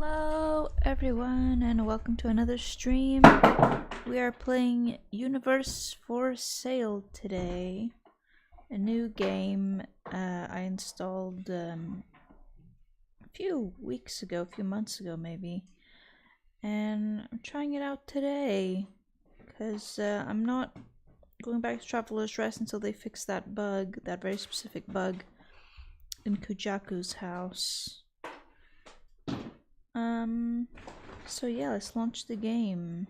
Hello everyone and welcome to another stream. We are playing Universe for Sale today. A new game I installed a few weeks ago, a few months ago maybe. And I'm trying it out today because I'm not going back to Traveler's Rest until they fix that bug, that very specific bug in Kujaku's house. So yeah, let's launch the game.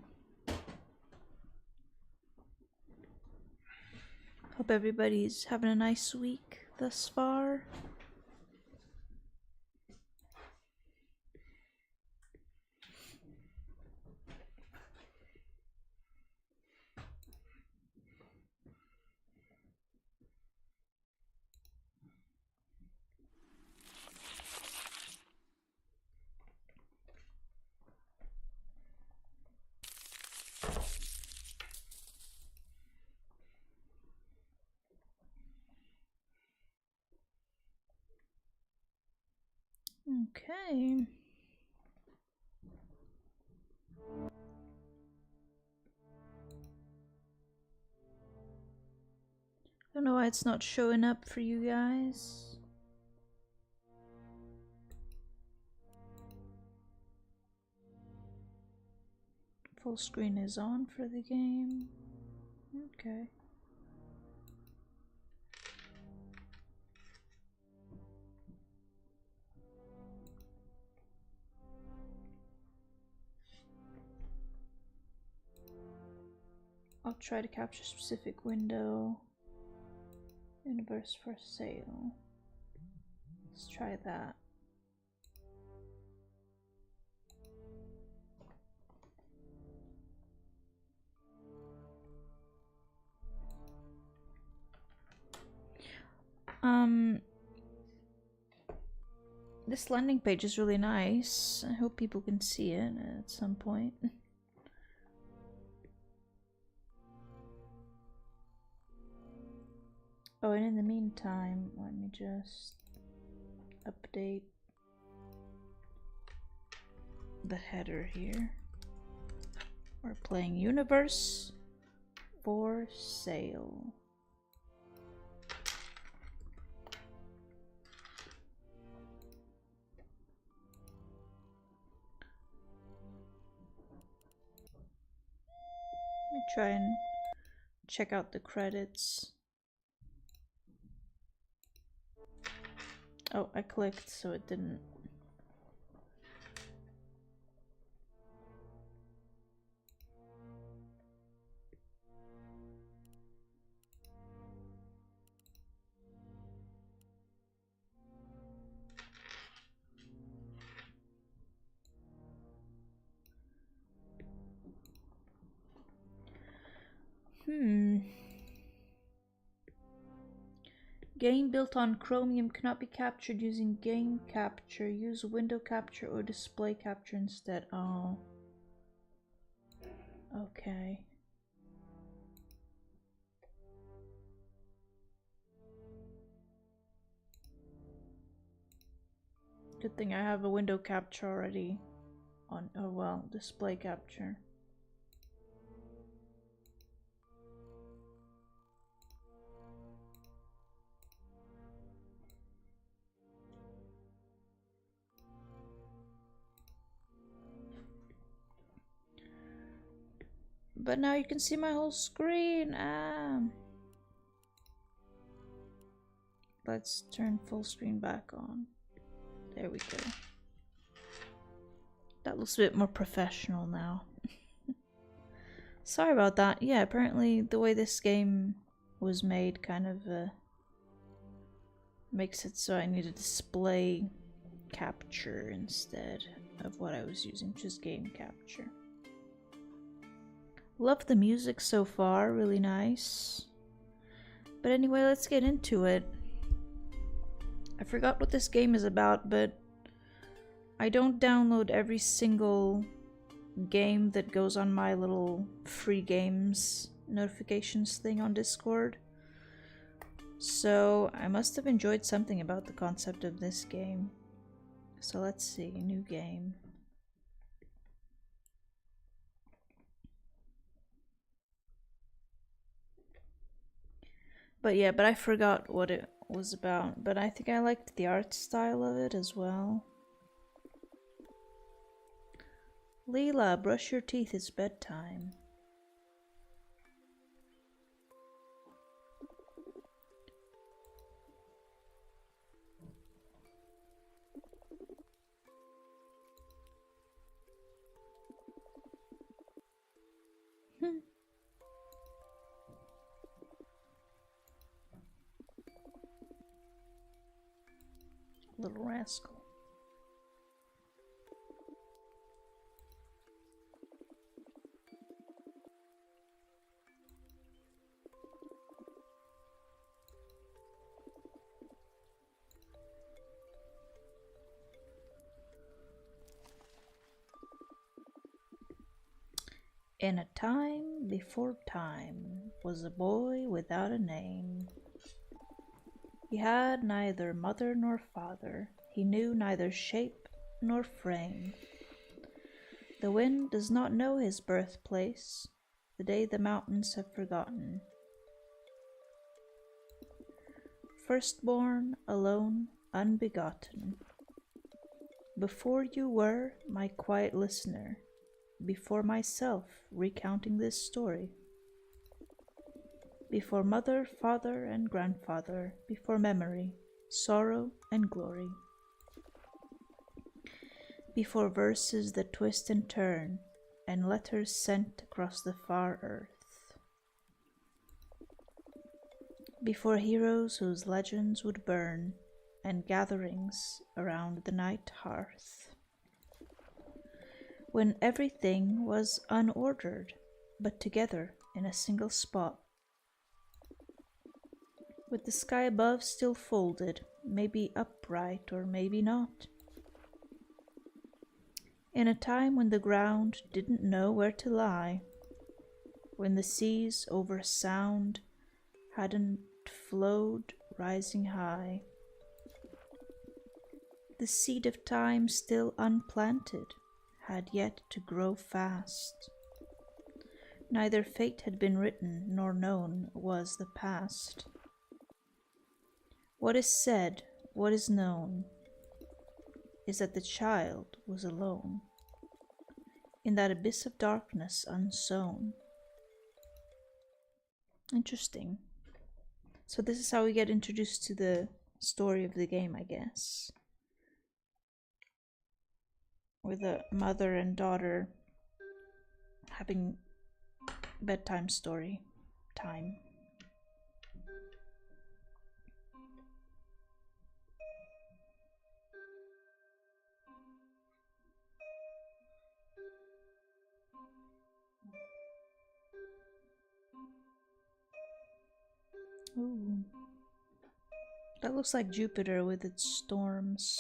Hope everybody's having a nice week thus far. Okay. Don't know why it's not showing up for you guys. Full screen is on for the game. Okay. I'll try to capture a specific window. Universe for Sale. Let's try that. This landing page is really nice. I hope people can see it at some point. Oh, and in the meantime, let me just update the header here. We're playing Universe for Sale. Let me try and check out the credits. Oh, I clicked, so it didn't. Game built on Chromium cannot be captured using game capture. Use window capture or display capture instead. Oh. Okay. Good thing I have a window capture already on, oh well, display capture. But now you can see my whole screen. Let's turn full screen back on. There we go. That looks a bit more professional now. Sorry about that. Yeah, apparently the way this game was made kind of makes it so I need a display capture instead of what I was using, just game capture. Love the music so far, really nice. But anyway, let's get into it. I forgot what this game is about, but I don't download every single game that goes on my little free games notifications thing on Discord. So I must have enjoyed something about the concept of this game. So let's see, new game. But yeah, but I forgot what it was about. But I think I liked the art style of it as well. Leela, brush your teeth, it's bedtime. Little rascal. In a time before time was a boy without a name. He had neither mother nor father. He knew neither shape nor frame. The wind does not know his birthplace, the day the mountains have forgotten. Firstborn, alone, unbegotten. Before you were my quiet listener, before myself recounting this story. Before mother, father, and grandfather, before memory, sorrow, and glory. Before verses that twist and turn, and letters sent across the far earth. Before heroes whose legends would burn, and gatherings around the night hearth. When everything was unordered, but together in a single spot. With the sky above still folded, maybe upright or maybe not. In a time when the ground didn't know where to lie, when the seas over sound hadn't flowed rising high. The seed of time still unplanted had yet to grow fast. Neither fate had been written nor known was the past. What is said, what is known, is that the child was alone, in that abyss of darkness unsown. Interesting. So this is how we get introduced to the story of the game, I guess. With a mother and daughter having bedtime story time. Ooh. That looks like Jupiter with its storms.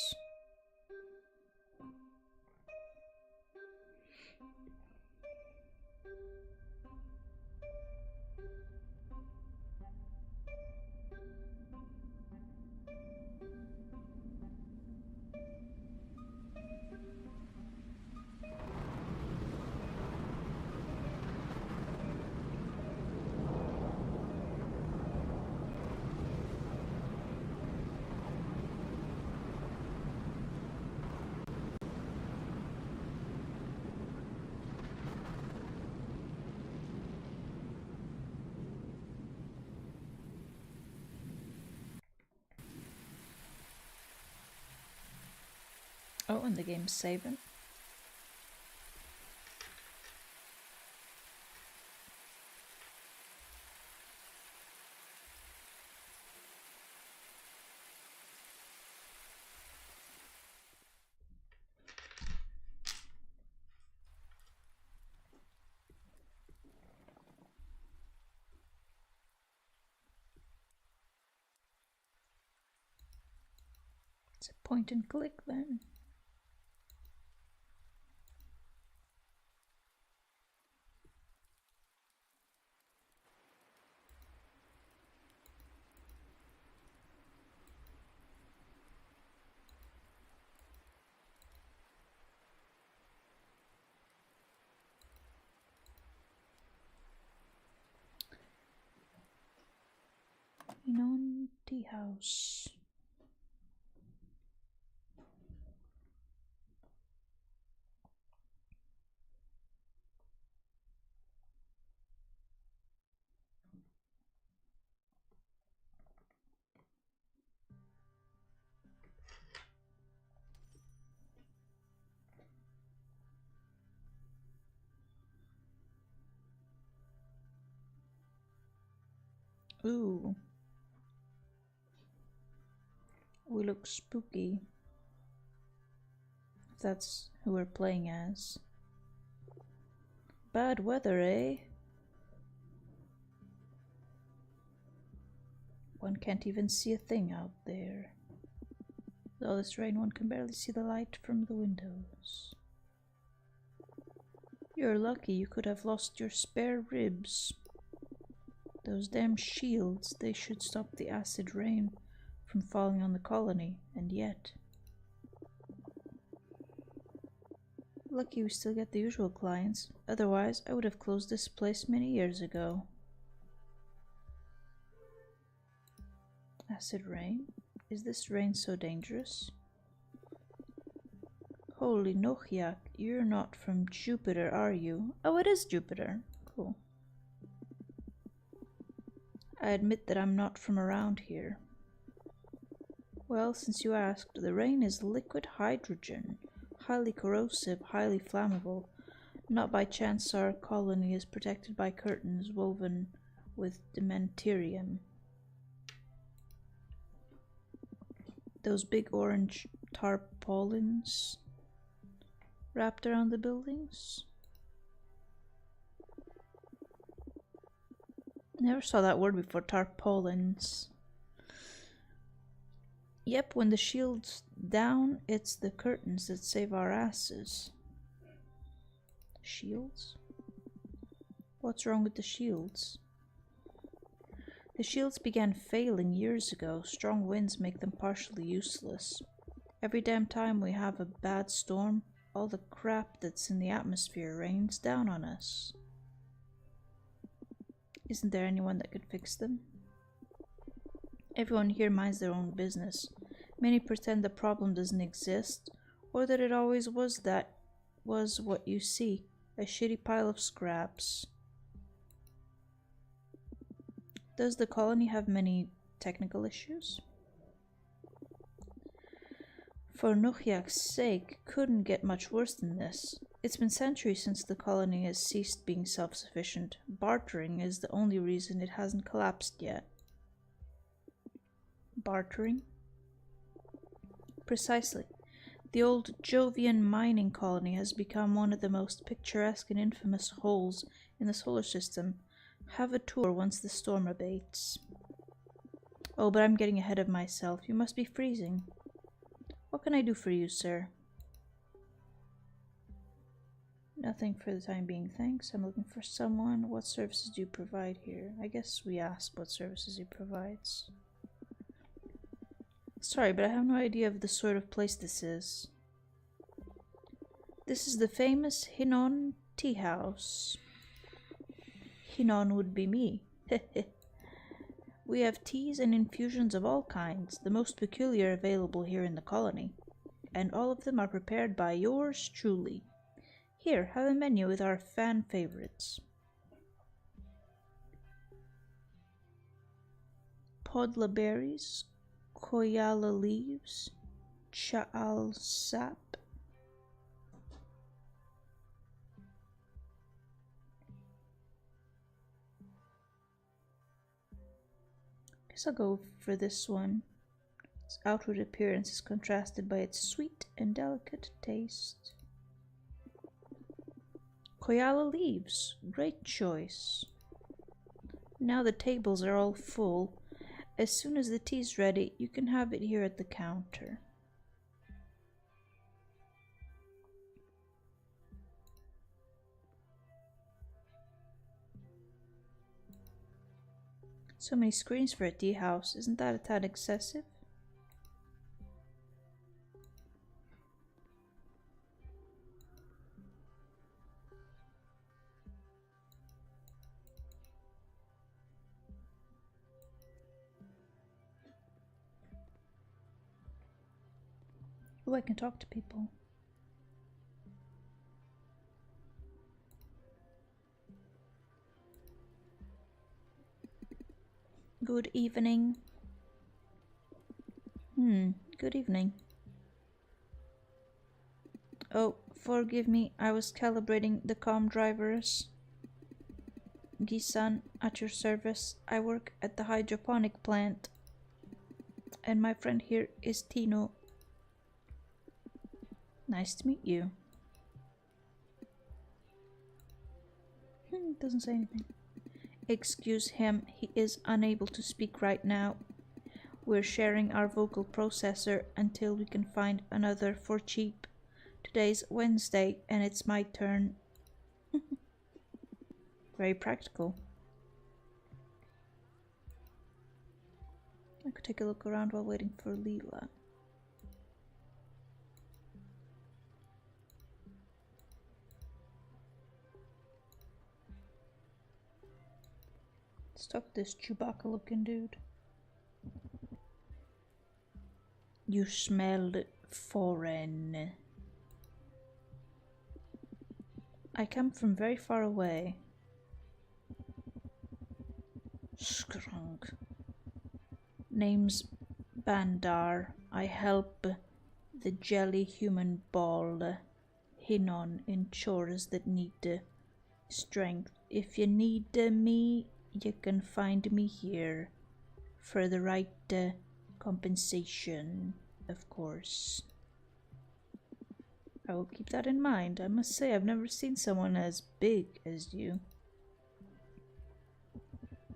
Oh, and the game's saving. It's a point and click then. Hinon tea house. Ooh. We look spooky. If that's who we're playing as. Bad weather, eh? One can't even see a thing out there. With all this rain, one can barely see the light from the windows. You're lucky. You could have lost your spare ribs. Those damn shields, they should stop the acid rain from falling on the colony, and yet... Lucky we still get the usual clients. Otherwise, I would have closed this place many years ago. Acid rain? Is this rain so dangerous? Holy Nochiak, you're not from Jupiter, are you? Oh, it is Jupiter. Cool. I admit that I'm not from around here. Well, since you asked, the rain is liquid hydrogen. Highly corrosive, highly flammable. Not by chance our colony is protected by curtains woven with dementerium. Those big orange tarpaulins wrapped around the buildings. Never saw that word before, tarpaulins. Yep, when the shield's down, it's the curtains that save our asses. Shields? What's wrong with the shields? The shields began failing years ago. Strong winds make them partially useless. Every damn time we have a bad storm, all the crap that's in the atmosphere rains down on us. Isn't there anyone that could fix them? Everyone here minds their own business. Many pretend the problem doesn't exist, or that it always was what you see, a shitty pile of scraps. Does the colony have many technical issues? For Nochiak's sake, couldn't get much worse than this. It's been centuries since the colony has ceased being self-sufficient. Bartering is the only reason it hasn't collapsed yet. Bartering? Precisely. The old Jovian mining colony has become one of the most picturesque and infamous holes in the solar system. Have a tour once the storm abates. Oh, but I'm getting ahead of myself. You must be freezing. What can I do for you, sir? Nothing for the time being, thanks. I'm looking for someone. What services do you provide here? I guess we ask what services he provides. Sorry, but I have no idea of the sort of place this is. This is the famous Hinon tea house. Hinon would be me. We have teas and infusions of all kinds, the most peculiar available here in the colony. And all of them are prepared by yours truly. Here, have a menu with our fan favorites. Podla berries, koyala leaves, chaal sap. Guess I'll go for this one. Its outward appearance is contrasted by its sweet and delicate taste. Koyala leaves, great choice. Now the tables are all full. As soon as the tea's ready, you can have it here at the counter. So many screens for a tea house, isn't that a tad excessive? Oh, I can talk to people. Good evening. Good evening. Oh, forgive me, I was calibrating the comm drivers. Gisan, at your service. I work at the hydroponic plant. And my friend here is Tino. Nice to meet you. Doesn't say anything. Excuse him, he is unable to speak right now. We're sharing our vocal processor until we can find another for cheap. Today's Wednesday and it's my turn. Very practical. I could take a look around while waiting for Leela. Let's talk to this Chewbacca looking dude. You smell foreign. I come from very far away. Skrunk. Name's Bandar. I help the jelly human ball Hinon in chores that need strength. If you need me, you can find me here for the right compensation, of course. I will keep that in mind. I must say, I've never seen someone as big as you.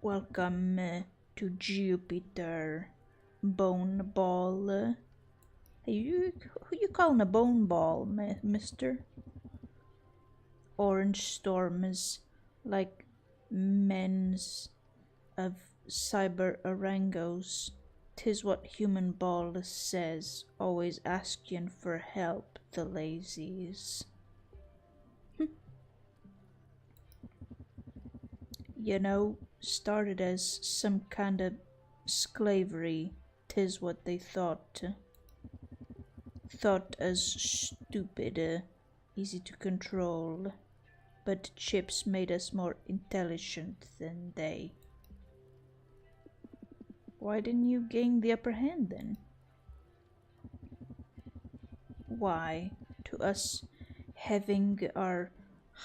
Welcome to Jupiter, Bone Ball. Hey, who you calling a bone ball, mister? Orange storms like men's of cyber orangos. 'Tis what human ball says, always asking for help, the lazies. You know, started as some kind of slavery, 'tis what they thought. Thought as stupid, easy to control, but chips made us more intelligent than they. Why didn't you gain the upper hand then? Why, to us, having our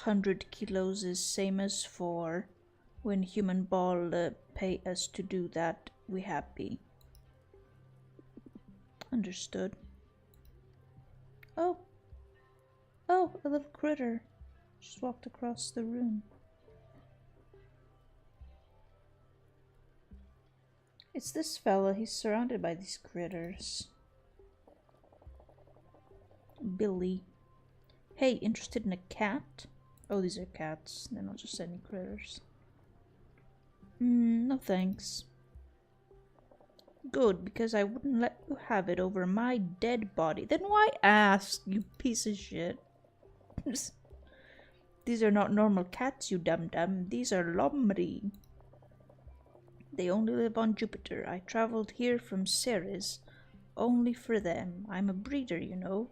100 kilos is same as 4. When human ball pay us to do that, we happy. Understood. Oh, a little critter. Just walked across the room. It's this fella, he's surrounded by these critters. Billy. Hey, interested in a cat? Oh, these are cats. They're not just any critters. No thanks. Good, because I wouldn't let you have it over my dead body. Then why ask, you piece of shit? These are not normal cats, you dum-dum. These are Lomri. They only live on Jupiter. I traveled here from Ceres only for them. I'm a breeder, you know.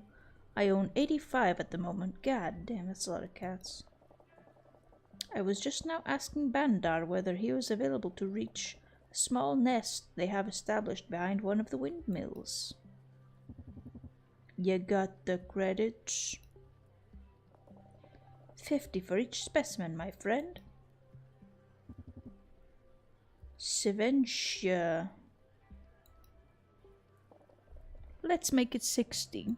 I own 85 at the moment. God damn, that's a lot of cats. I was just now asking Bandar whether he was available to reach a small nest they have established behind one of the windmills. You got the credits? 50 for each specimen, my friend. Siventia. Let's make it 60.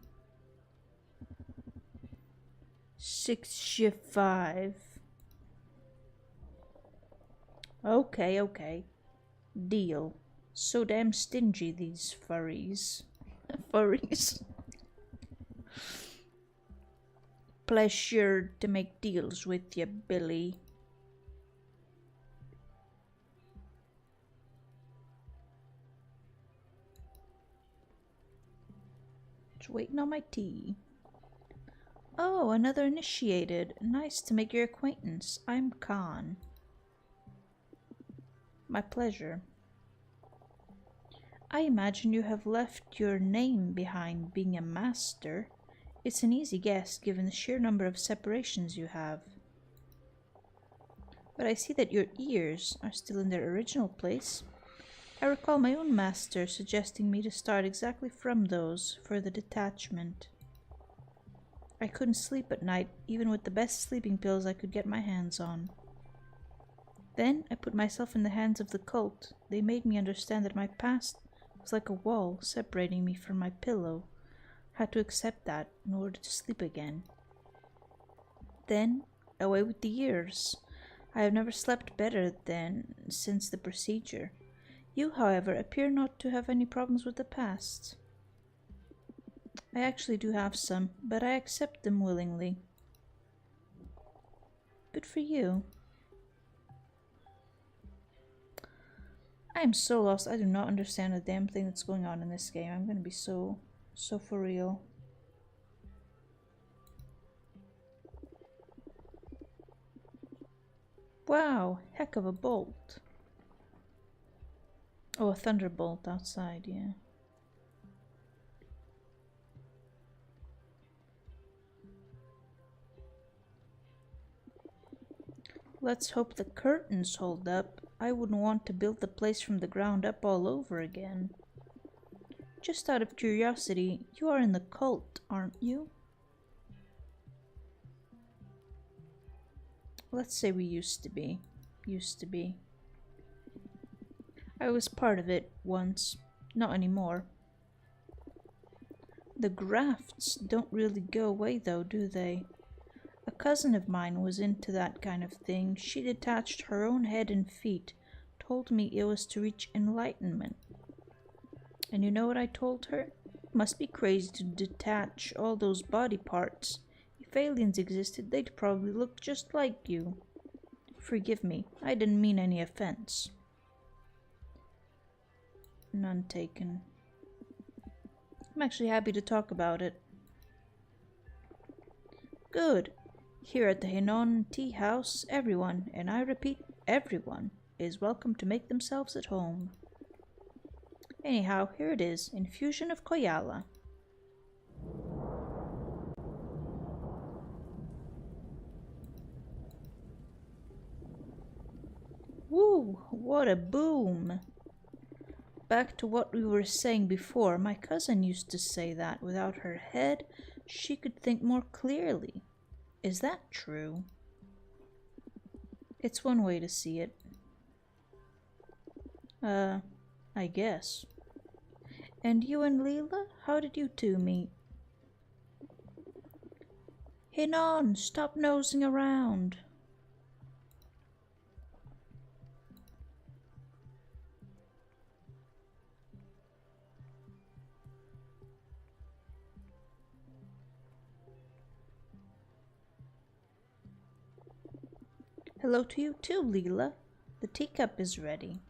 65. Okay. Deal. So damn stingy, these furries. Furries. Pleasure to make deals with you, Billy. Just waiting on my tea. Oh, another initiated. Nice to make your acquaintance. I'm Khan. My pleasure. I imagine you have left your name behind being a master. It's an easy guess given the sheer number of separations you have. But I see that your ears are still in their original place. I recall my own master suggesting me to start exactly from those for the detachment. I couldn't sleep at night, even with the best sleeping pills I could get my hands on. Then I put myself in the hands of the cult. They made me understand that my past was like a wall separating me from my pillow. I had to accept that in order to sleep again. Then, away with the years. I have never slept better than since the procedure. You, however, appear not to have any problems with the past. I actually do have some, but I accept them willingly. Good for you. I am so lost. I do not understand a damn thing that's going on in this game. I'm gonna be so for real. Wow, heck of a bolt. Oh, a thunderbolt outside, yeah. Let's hope the curtains hold up. I wouldn't want to build the place from the ground up all over again. Just out of curiosity, you are in the cult, aren't you? Let's say we used to be. I was part of it once. Not anymore. The grafts don't really go away though, do they? A cousin of mine was into that kind of thing. She detached her own head and feet, told me it was to reach enlightenment. And you know what I told her? Must be crazy to detach all those body parts. If aliens existed, they'd probably look just like you. Forgive me, I didn't mean any offense. None taken. I'm actually happy to talk about it. Good. Here at the Henon Tea House, everyone, and I repeat, everyone, is welcome to make themselves at home. Anyhow, here it is, Infusion of Koyala. Woo! What a boom! Back to what we were saying before, my cousin used to say that without her head, she could think more clearly. Is that true? It's one way to see it. I guess. And you and Leela? How did you two meet? Hinon, stop nosing around. Hello to you too, Leela. The teacup is ready.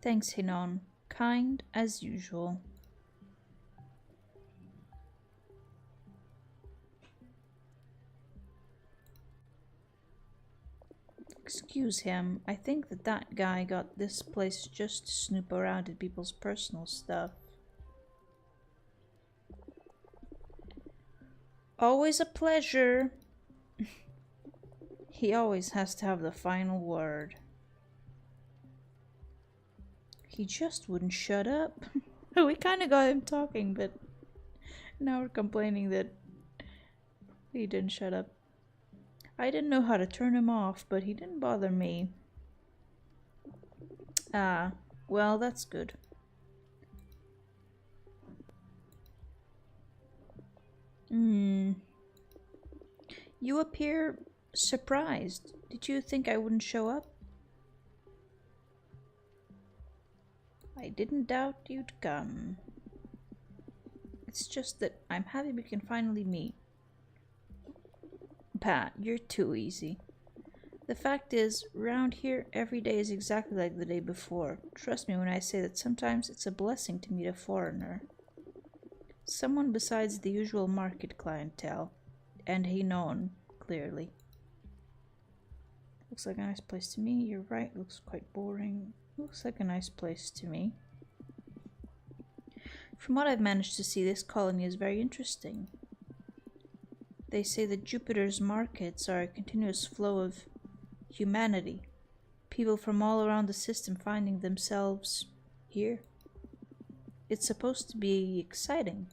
Thanks, Hinon. Kind as usual. Excuse him. I think that guy got this place just to snoop around at people's personal stuff. Always a pleasure. He always has to have the final word. He just wouldn't shut up. We kind of got him talking, but now we're complaining that he didn't shut up. I didn't know how to turn him off, but he didn't bother me. Ah, well, that's good. You appear surprised. Did you think I wouldn't show up? I didn't doubt you'd come. It's just that I'm happy we can finally meet. Pat, you're too easy. The fact is, round here, every day is exactly like the day before. Trust me when I say that sometimes it's a blessing to meet a foreigner. Someone besides the usual market clientele. And Hinon, clearly. Looks like a nice place to me. You're right, looks quite boring. Looks like a nice place to me. From what I've managed to see, this colony is very interesting. They say that Jupiter's markets are a continuous flow of humanity. People from all around the system finding themselves here. It's supposed to be exciting.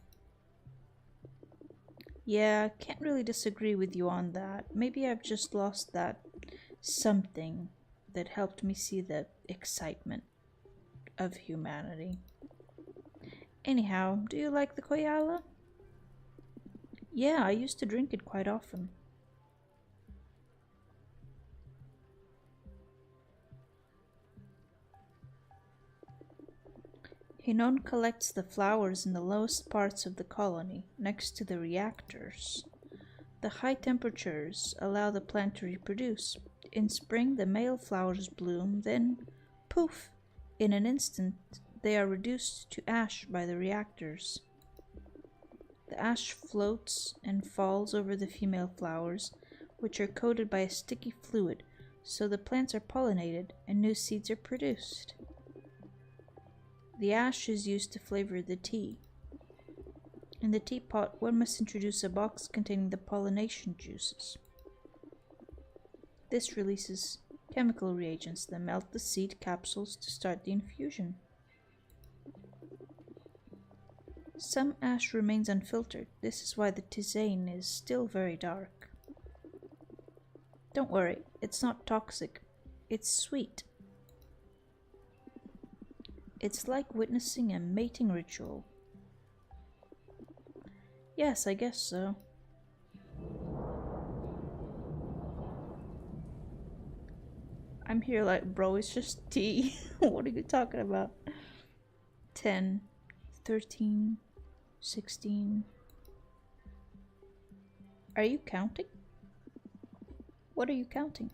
Yeah, I can't really disagree with you on that. Maybe I've just lost that something that helped me see the excitement of humanity. Anyhow, do you like the koyala? Yeah, I used to drink it quite often. Hinon collects the flowers in the lowest parts of the colony, next to the reactors. The high temperatures allow the plant to reproduce. In spring, the male flowers bloom, then, poof, in an instant, they are reduced to ash by the reactors. The ash floats and falls over the female flowers, which are coated by a sticky fluid, so the plants are pollinated and new seeds are produced. The ash is used to flavor the tea. In the teapot, one must introduce a box containing the pollination juices. This releases chemical reagents that melt the seed capsules to start the infusion. Some ash remains unfiltered. This is why the tisane is still very dark. Don't worry, it's not toxic. It's sweet. It's like witnessing a mating ritual. Yes, I guess so. I'm here like, bro, it's just tea. What are you talking about? 10, 13, 16. Are you counting? What are you counting?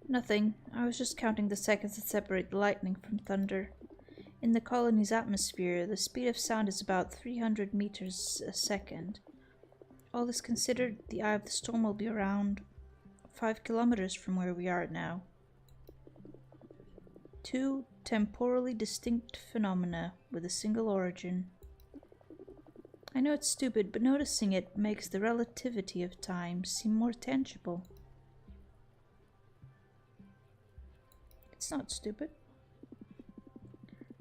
Nothing. I was just counting the seconds that separate the lightning from thunder. In the colony's atmosphere, the speed of sound is about 300 meters a second. All this considered, the eye of the storm will be around 5 kilometers from where we are now. Two temporally distinct phenomena with a single origin. I know it's stupid, but noticing it makes the relativity of time seem more tangible. It's not stupid.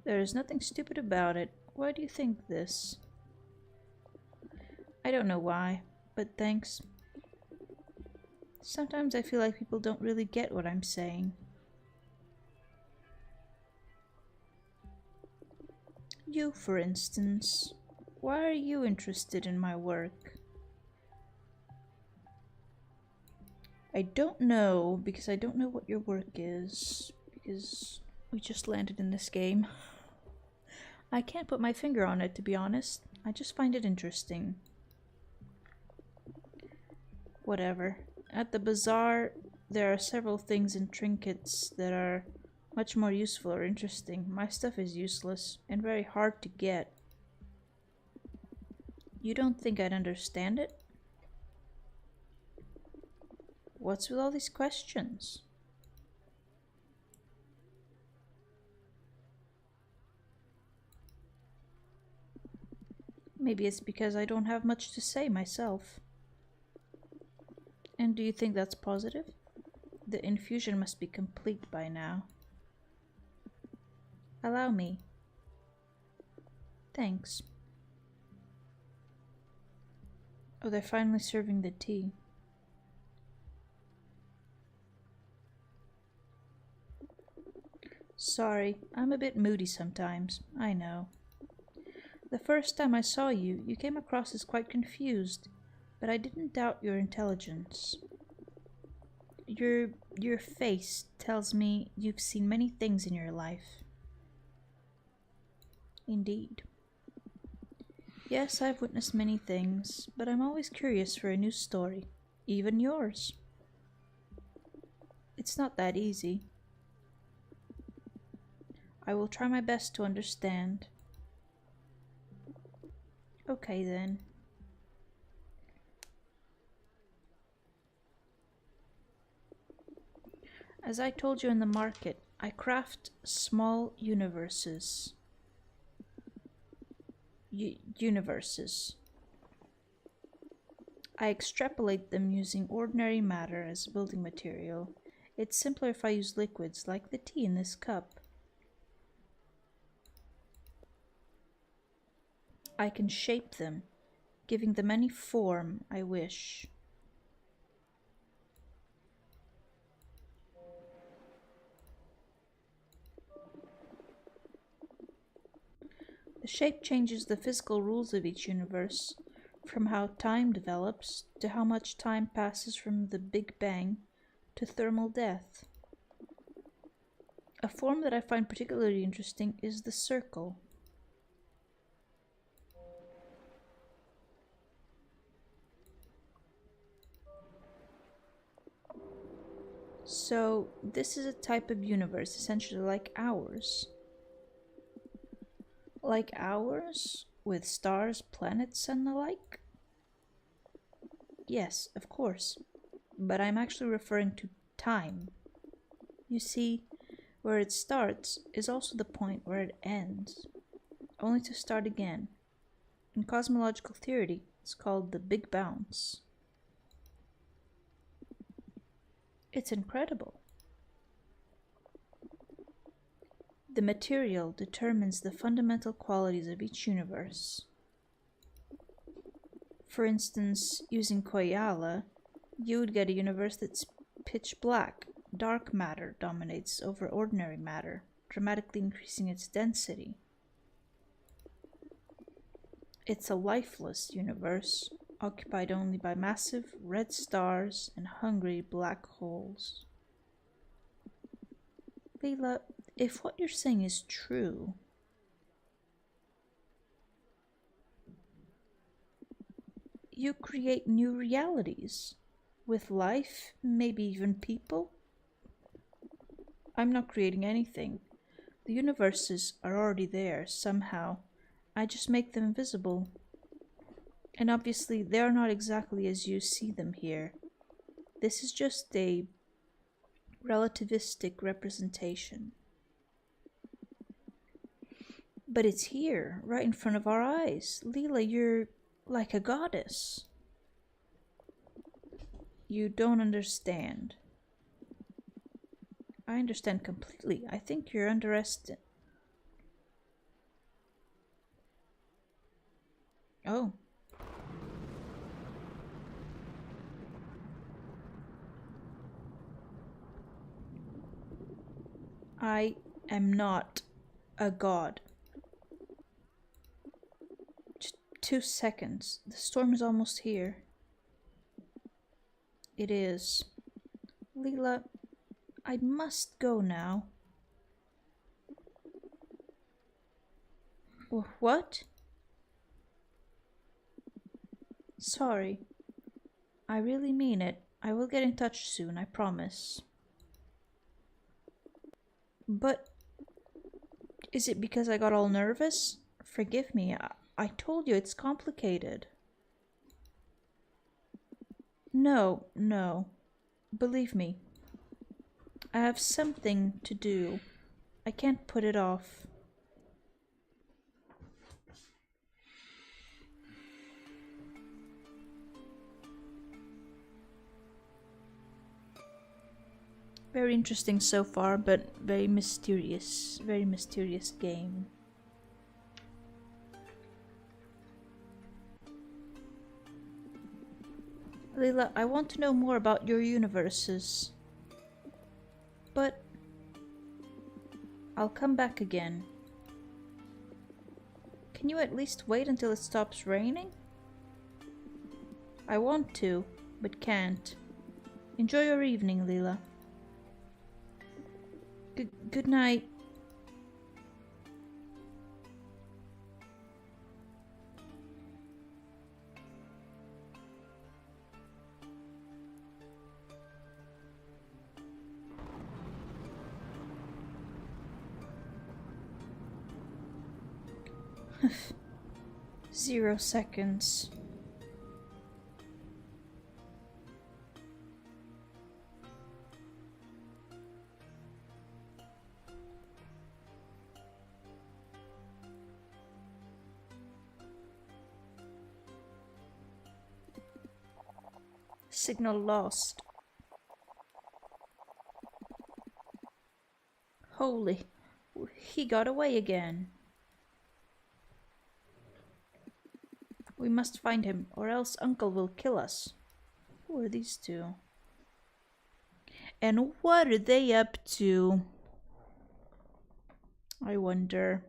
There is nothing stupid about it. Why do you think this? I don't know why, but thanks. Sometimes I feel like people don't really get what I'm saying. You, for instance. Why are you interested in my work? I don't know, because I don't know what your work is. Because we just landed in this game. I can't put my finger on it, to be honest. I just find it interesting. Whatever. At the bazaar, there are several things and trinkets that are much more useful or interesting. My stuff is useless and very hard to get. You don't think I'd understand it? What's with all these questions? Maybe it's because I don't have much to say myself. And do you think that's positive? The infusion must be complete by now. Allow me. Thanks. Oh, they're finally serving the tea. Sorry, I'm a bit moody sometimes, I know. The first time I saw you, you came across as quite confused, but I didn't doubt your intelligence. Your face tells me you've seen many things in your life. Indeed. Yes, I've witnessed many things, but I'm always curious for a new story, even yours. It's not that easy. I will try my best to understand. Okay then. As I told you in the market, I craft small universes. Universes. I extrapolate them using ordinary matter as building material. It's simpler if I use liquids, like the tea in this cup. I can shape them, giving them any form I wish. The shape changes the physical rules of each universe, from how time develops to how much time passes from the Big Bang to thermal death. A form that I find particularly interesting is the circle. So, this is a type of universe essentially like ours. Like ours? With stars, planets, and the like? Yes, of course. But I'm actually referring to time. You see, where it starts is also the point where it ends, only to start again. In cosmological theory, it's called the Big Bounce. It's incredible. The material determines the fundamental qualities of each universe. For instance, using Koyala, you would get a universe that's pitch black. Dark matter dominates over ordinary matter, dramatically increasing its density. It's a lifeless universe, occupied only by massive red stars and hungry black holes. Leela, if what you're saying is true, you create new realities, with life, maybe even people? I'm not creating anything. The universes are already there, somehow. I just make them visible. And obviously, they are not exactly as you see them here. This is just a relativistic representation. But it's here, right in front of our eyes. Leela, you're like a goddess. You don't understand. I understand completely. I think you're underestimating. Oh. I am not a god. Just 2 seconds. The storm is almost here. It is. Leela, I must go now. What? Sorry. I really mean it. I will get in touch soon, I promise. But is it because I got all nervous? Forgive me, I told you it's complicated. No. Believe me. I have something to do. I can't put it off. Very interesting so far, but very mysterious game. Leela, I want to know more about your universes. But I'll come back again. Can you at least wait until it stops raining? I want to, but can't. Enjoy your evening, Leela. Good night. Zero seconds. Signal lost. Holy, he got away again. We must find him, or else Uncle will kill us. Who are these two? And what are they up to? I wonder.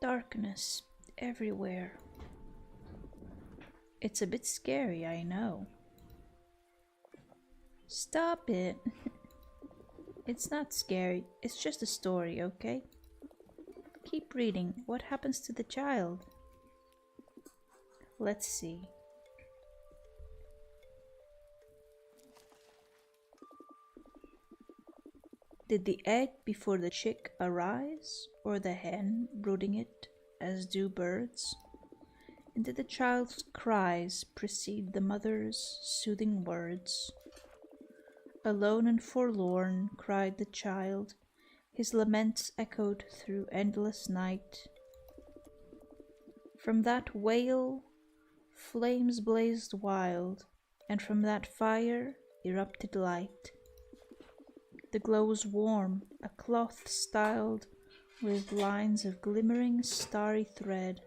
Darkness everywhere. It's a bit scary, I know. Stop it. It's not scary. It's just a story, okay? Keep reading. What happens to the child? Let's see. Did the egg before the chick arise, or the hen brooding it, as do birds? And did the child's cries precede the mother's soothing words? Alone and forlorn cried the child, his laments echoed through endless night. From that wail, flames blazed wild, and from that fire erupted light. The glow was warm, a cloth styled with lines of glimmering starry thread.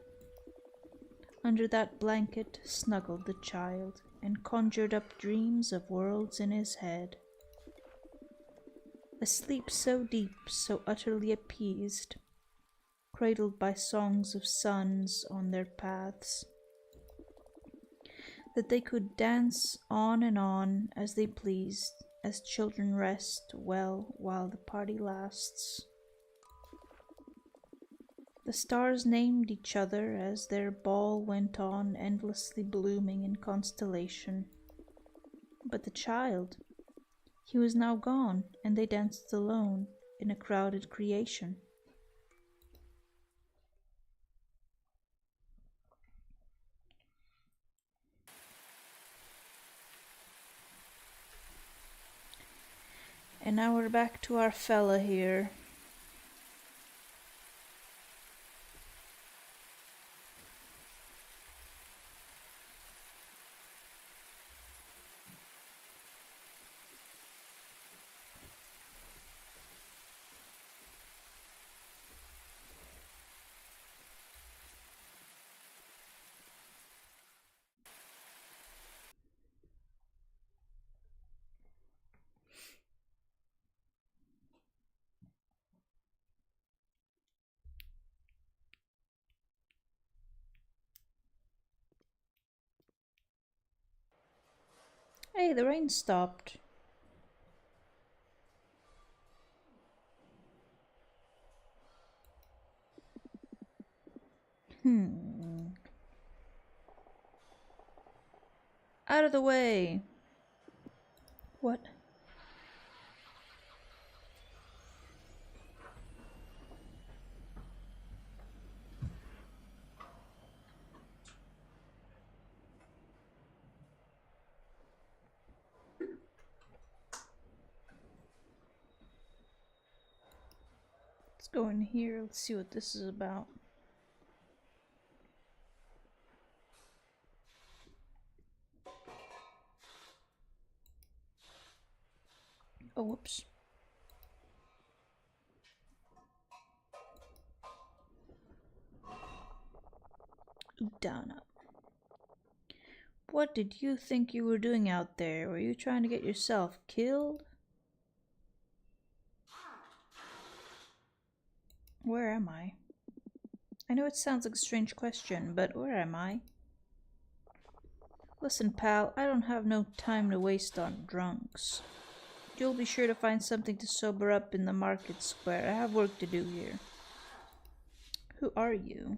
Under that blanket snuggled the child, and conjured up dreams of worlds in his head. A sleep so deep, so utterly appeased, cradled by songs of suns on their paths, that they could dance on and on as they pleased, as children rest well while the party lasts. The stars named each other as their ball went on, endlessly blooming in constellation. But the child, he was now gone, and they danced alone in a crowded creation. And now we're back to our fella here. Hey, the rain stopped. Out of the way. What? Let's go in here. Let's see what this is about. Oh, whoops. Udana. What did you think you were doing out there? Were you trying to get yourself killed? Where am I? I know it sounds like a strange question, but where am I? Listen, pal, I don't have no time to waste on drunks. You'll be sure to find something to sober up in the market square. I have work to do here. Who are you?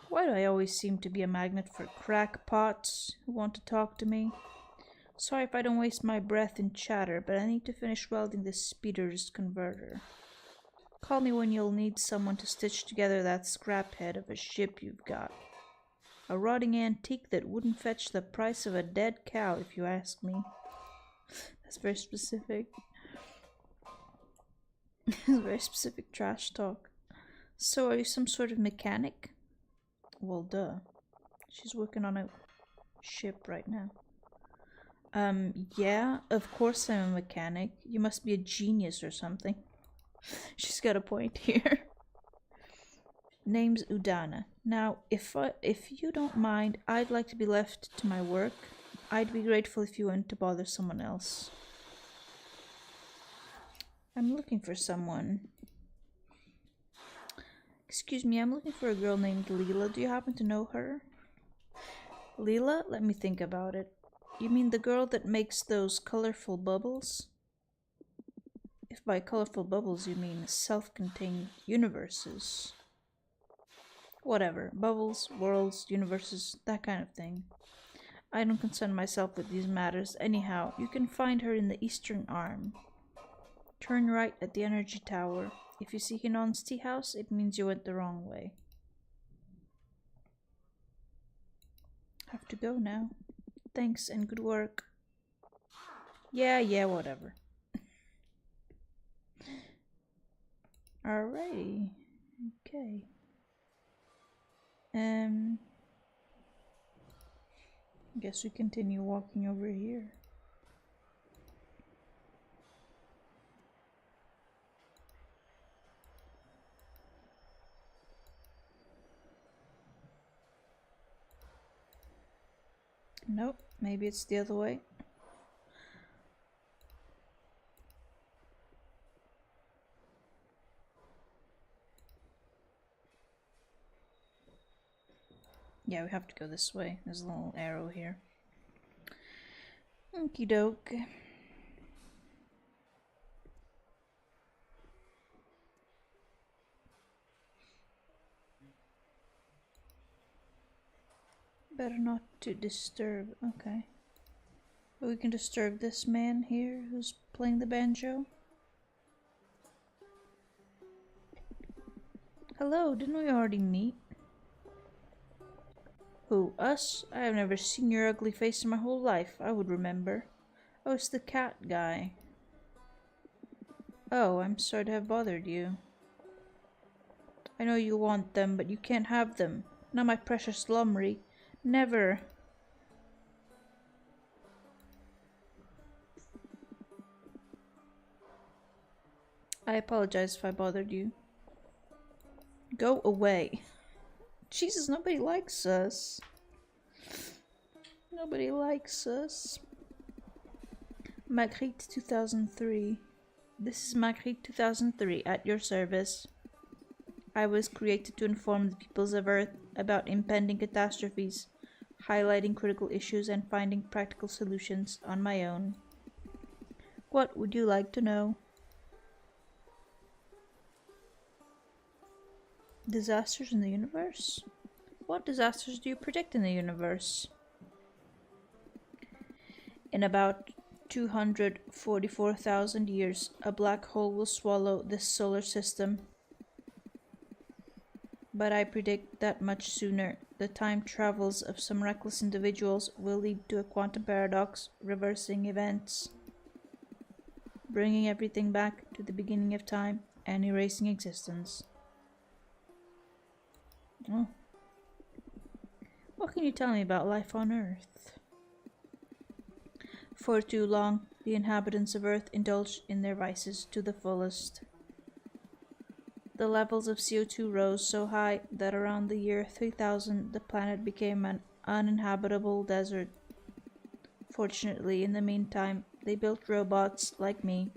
Why do I always seem to be a magnet for crackpots who want to talk to me? Sorry if I don't waste my breath in chatter, but I need to finish welding this speeder's converter. Call me when you'll need someone to stitch together that scrap head of a ship you've got. A rotting antique that wouldn't fetch the price of a dead cow, if you ask me. That's very specific. Very specific trash talk. So, are you some sort of mechanic? Well, duh. She's working on a ship right now. Yeah, of course I'm a mechanic. You must be a genius or something. She's got a point here. Name's Udana. Now, if you don't mind, I'd like to be left to my work. I'd be grateful if you wouldn't to bother someone else. I'm looking for someone. Excuse me, I'm looking for a girl named Leela. Do you happen to know her? Leela? Let me think about it. You mean the girl that makes those colorful bubbles? If by colorful bubbles you mean self-contained universes. Whatever. Bubbles, worlds, universes, that kind of thing. I don't concern myself with these matters. Anyhow, you can find her in the eastern arm. Turn right at the energy tower. If you see Hinon's tea house, it means you went the wrong way. Have to go now. Thanks and good work. Yeah, whatever. Alrighty. Okay. Guess we continue walking over here. Nope, maybe it's the other way. Yeah, we have to go this way. There's a little arrow here. Okie doke. Better not to disturb. Okay. But we can disturb this man here who's playing the banjo. Hello, didn't we already meet? Who, us? I have never seen your ugly face in my whole life. I would remember. Oh, it's the cat guy. Oh, I'm sorry to have bothered you. I know you want them, but you can't have them. Not my precious Lumry. Never. I apologize if I bothered you. Go away. Jesus, nobody likes us. Nobody likes us. Magritte 2003. This is Magritte 2003 at your service. I was created to inform the peoples of Earth about impending catastrophes, highlighting critical issues and finding practical solutions on my own. What would you like to know? Disasters in the universe? What disasters do you predict in the universe? In about 244,000 years, a black hole will swallow this solar system. But I predict that much sooner. The time travels of some reckless individuals will lead to a quantum paradox, reversing events, bringing everything back to the beginning of time and erasing existence. Oh. What can you tell me about life on Earth? For too long, the inhabitants of Earth indulged in their vices to the fullest. The levels of CO2 rose so high that around the year 3000 the planet became an uninhabitable desert. Fortunately, in the meantime, they built robots like me,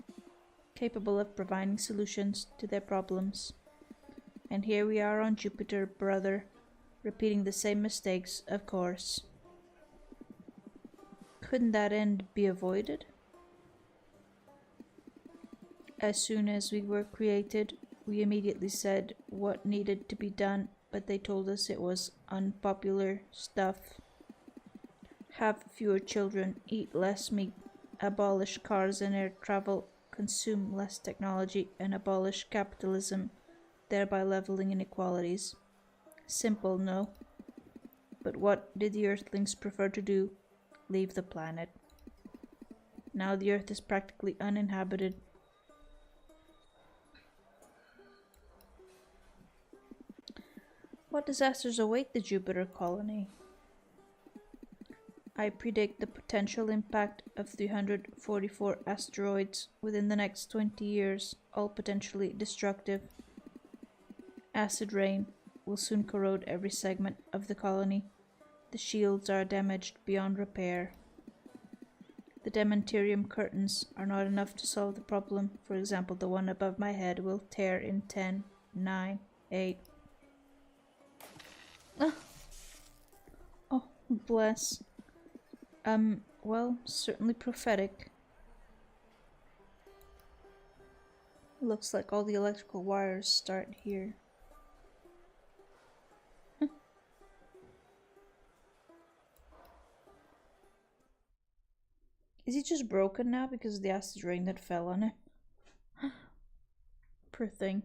capable of providing solutions to their problems. And here we are on Jupiter, brother, repeating the same mistakes, of course. Couldn't that end be avoided? As soon as we were created, we immediately said what needed to be done, but they told us it was unpopular stuff. Have fewer children, eat less meat, abolish cars and air travel, consume less technology, and abolish capitalism, thereby leveling inequalities. Simple, no? But what did the Earthlings prefer to do? Leave the planet. Now the Earth is practically uninhabited. What disasters await the Jupiter colony? I predict the potential impact of 344 asteroids within the next 20 years, all potentially destructive. Acid rain will soon corrode every segment of the colony. The shields are damaged beyond repair. The demanterium curtains are not enough to solve the problem. For example, the one above my head will tear in 10, 9, 8. Oh, bless. Well, certainly prophetic. Looks like all the electrical wires start here. Is he just broken now because of the acid rain that fell on it? Poor thing.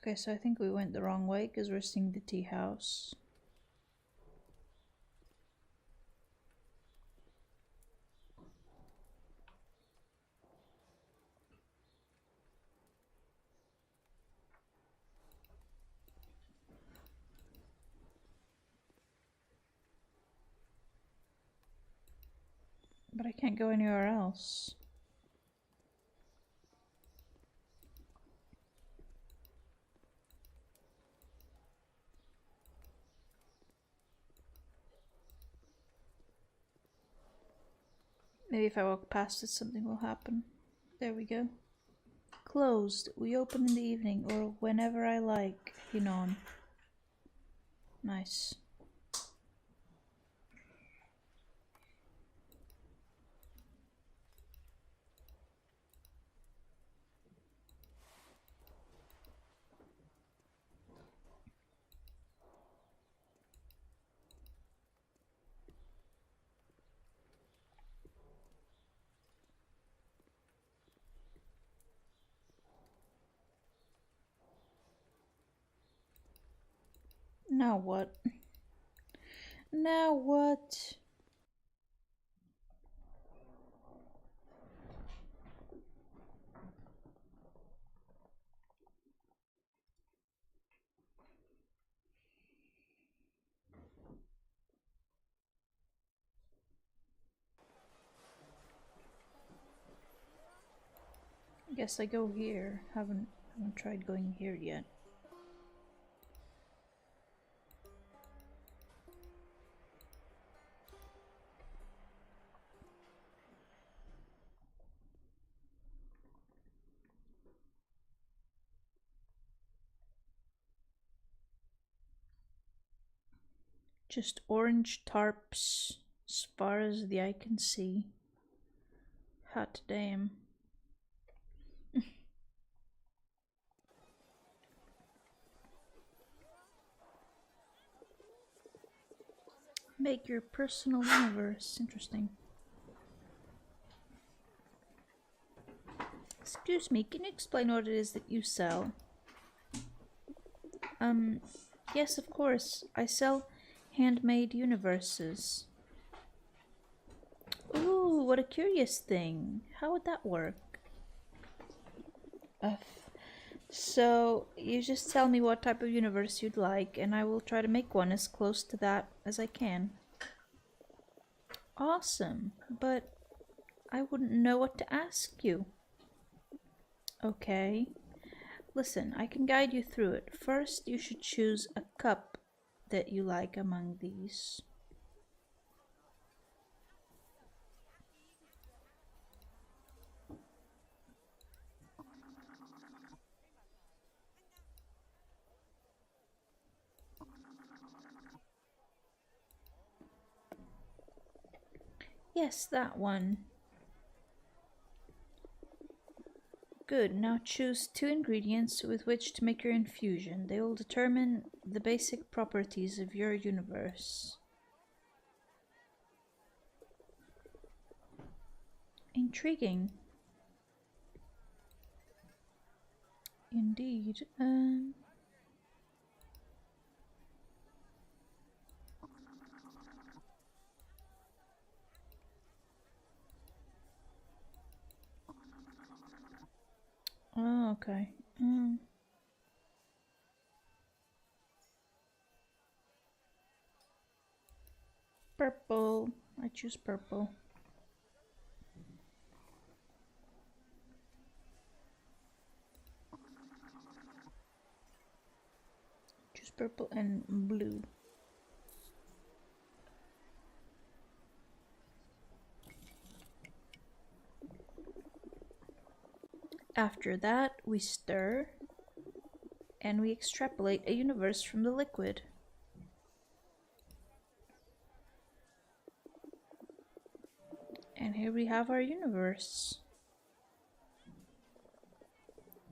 Okay, so I think we went the wrong way because we're seeing the tea house. But I can't go anywhere else. Maybe if I walk past it, something will happen. There we go. Closed. We open in the evening or whenever I like. Hinon. Nice. Now what? Now what? I guess I go here. Haven't tried going here yet. Just orange tarps as far as the eye can see. Hot damn. Make your personal universe. Interesting. Excuse me, can you explain what it is that you sell? Yes, of course. I sell handmade universes. Ooh, what a curious thing. How would that work? So, you just tell me what type of universe you'd like, and I will try to make one as close to that as I can. Awesome, but I wouldn't know what to ask you. Okay. Listen, I can guide you through it. First, you should choose a cup that you like among these. Yes, that one. Good, now choose 2 ingredients with which to make your infusion. They will determine the basic properties of your universe. Intriguing. Indeed. Oh, okay. Purple. I choose purple. Choose purple and blue. After that, we stir and we extrapolate a universe from the liquid. And here we have our universe.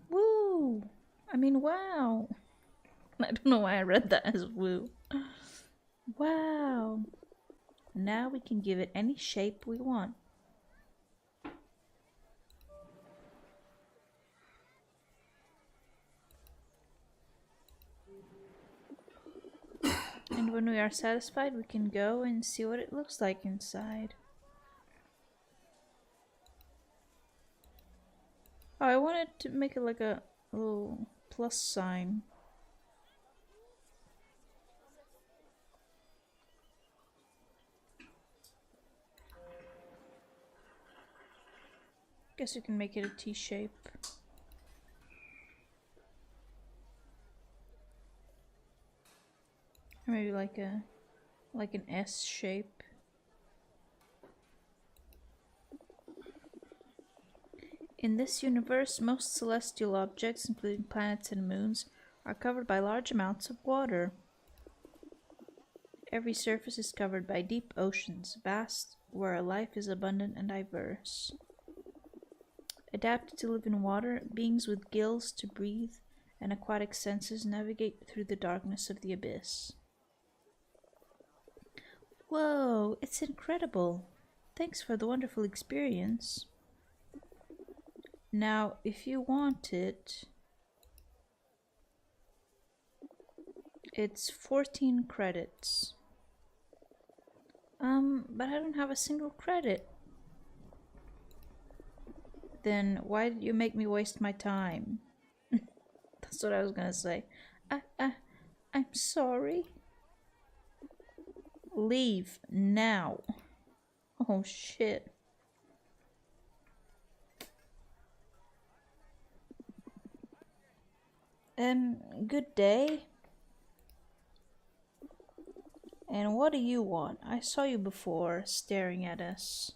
Woo! I mean, wow! I don't know why I read that as woo. Wow! Now we can give it any shape we want. And when we are satisfied, we can go and see what it looks like inside. Oh, I wanted to make it like a little plus sign. Guess you can make it a T shape. Or maybe like an S shape. In this universe, most celestial objects, including planets and moons, are covered by large amounts of water. Every surface is covered by deep oceans, vast, where life is abundant and diverse. Adapted to live in water, beings with gills to breathe and aquatic senses navigate through the darkness of the abyss. Whoa, it's incredible. Thanks for the wonderful experience. Now, if you want it, it's 14 credits. But I don't have a single credit. Then why did you make me waste my time? That's what I was gonna say. I'm sorry. Leave now. Oh shit. Good day. And what do you want? I saw you before, staring at us.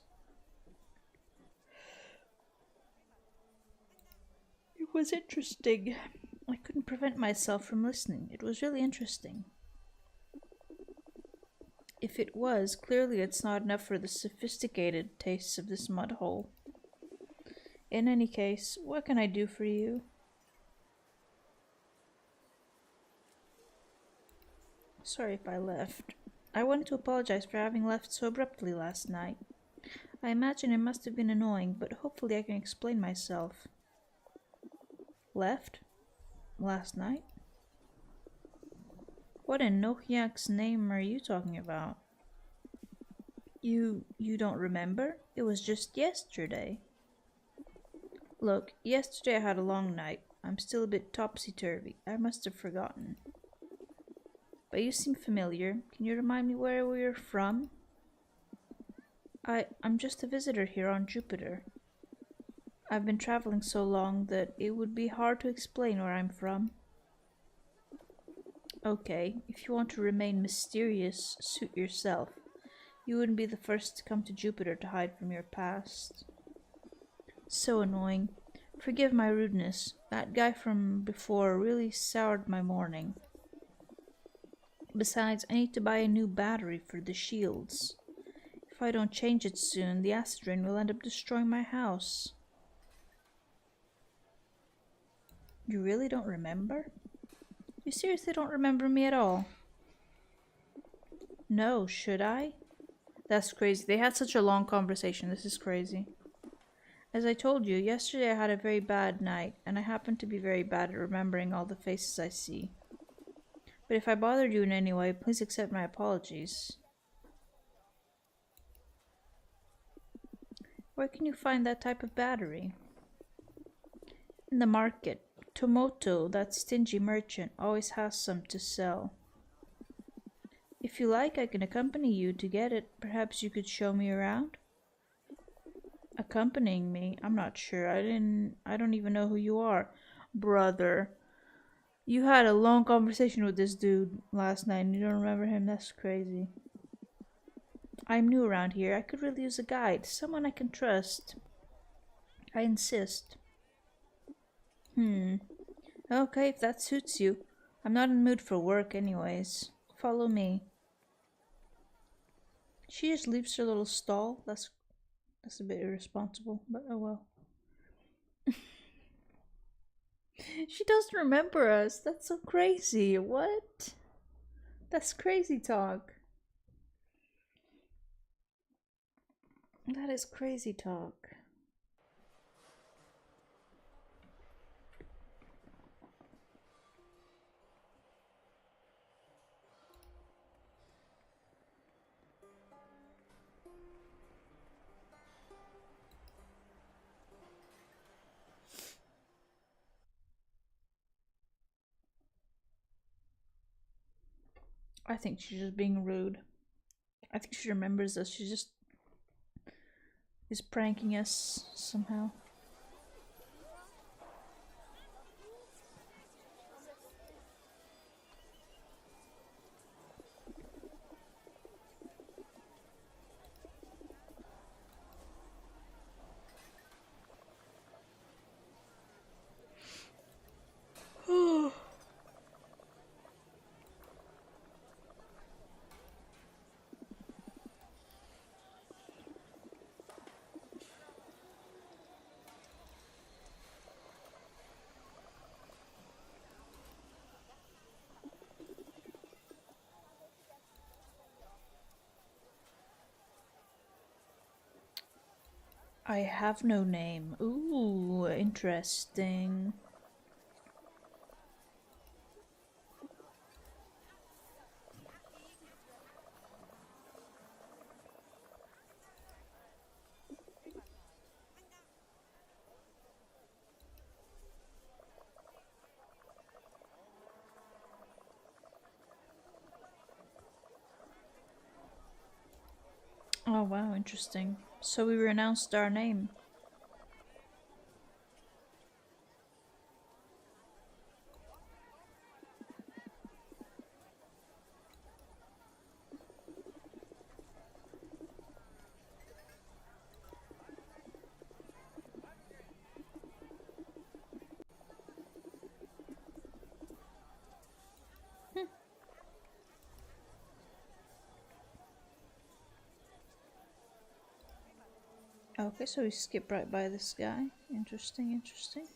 It was interesting. I couldn't prevent myself from listening. It was really interesting. If it was, clearly it's not enough for the sophisticated tastes of this mud hole. In any case, what can I do for you? Sorry if I left. I wanted to apologize for having left so abruptly last night. I imagine it must have been annoying, but hopefully I can explain myself. Left? Last night? What in Nohjak's name are you talking about? You don't remember? It was just yesterday. Look, yesterday I had a long night. I'm still a bit topsy-turvy. I must have forgotten. But you seem familiar. Can you remind me where we're from? I'm just a visitor here on Jupiter. I've been traveling so long that it would be hard to explain where I'm from. Okay, if you want to remain mysterious, suit yourself. You wouldn't be the first to come to Jupiter to hide from your past. So annoying. Forgive my rudeness. That guy from before really soured my morning. Besides, I need to buy a new battery for the shields. If If I don't change it soon, the acid rain will end up destroying my house. You really don't remember? You seriously don't remember me at all? No, should I? That's crazy. They had such a long conversation. This is crazy. As I told you, yesterday I had a very bad night, and I happen to be very bad at remembering all the faces I see. But if I bothered you in any way, please accept my apologies. Where can you find that type of battery? In the market. Tomoto, that stingy merchant, always has some to sell. If you like, I can accompany you to get it. Perhaps you could show me around? Accompanying me? I'm not sure. I don't even know who you are. Brother. You had a long conversation with this dude last night and you don't remember him? That's crazy. I'm new around here. I could really use a guide. Someone I can trust. I insist. Okay, if that suits you. I'm not in the mood for work anyways. Follow me. She just leaves her little stall. That's a bit irresponsible, but oh well. She doesn't remember us. That's so crazy. What? That's crazy talk. That is crazy talk. I think she's just being rude. I think she remembers us. She just is pranking us somehow. I have no name. Ooh, interesting. Oh wow, interesting. So we renounced our name. Okay, so we skip right by this guy. Interesting, interesting.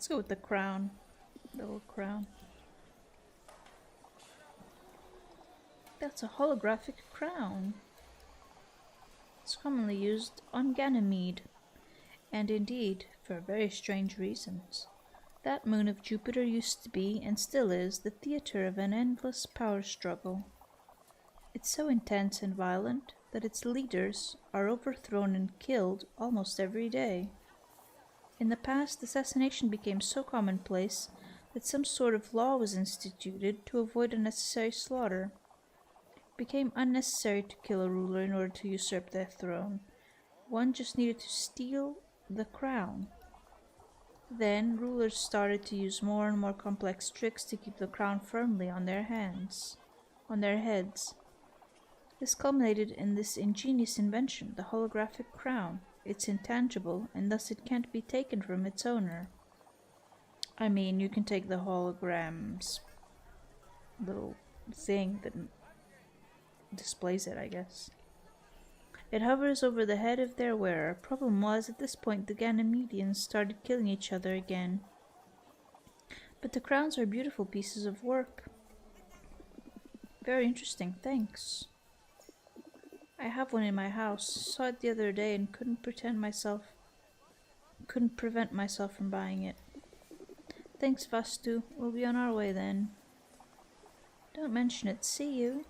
Let's go with the crown. The little crown. That's a holographic crown. It's commonly used on Ganymede, and indeed for very strange reasons. That moon of Jupiter used to be, and still is, the theatre of an endless power struggle. It's so intense and violent that its leaders are overthrown and killed almost every day. In the past, assassination became so commonplace that some sort of law was instituted to avoid unnecessary slaughter. It became unnecessary to kill a ruler in order to usurp their throne. One just needed to steal the crown. Then rulers started to use more and more complex tricks to keep the crown firmly on their heads. This culminated in this ingenious invention, the holographic crown. It's intangible, and thus it can't be taken from its owner. I mean, you can take the hologram's little thing that displays it, I guess. It hovers over the head of their wearer. Problem was, at this point, the Ganymedians started killing each other again. But the crowns are beautiful pieces of work. Very interesting, thanks. I have one in my house. Saw it the other day and couldn't prevent myself from buying it. Thanks, Vastu. We'll be on our way then. Don't mention it. See you.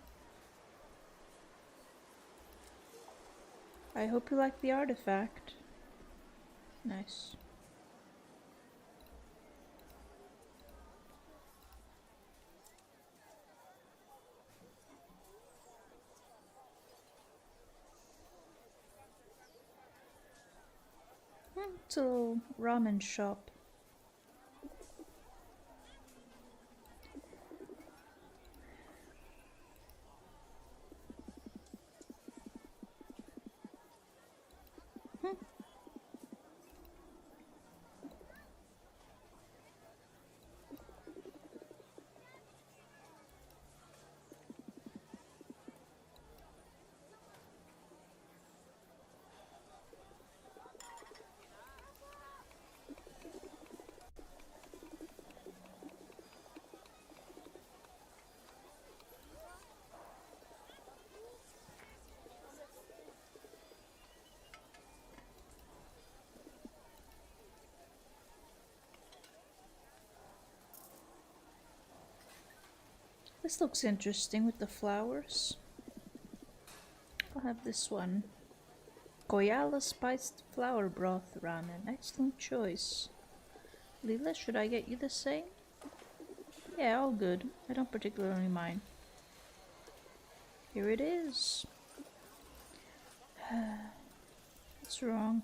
I hope you like the artifact. Nice. It's a little ramen shop. This looks interesting with the flowers. I'll have this one. Koyala spiced flower broth ramen. Excellent choice. Leela, should I get you the same? Yeah, all good. I don't particularly mind. Here it is. What's wrong?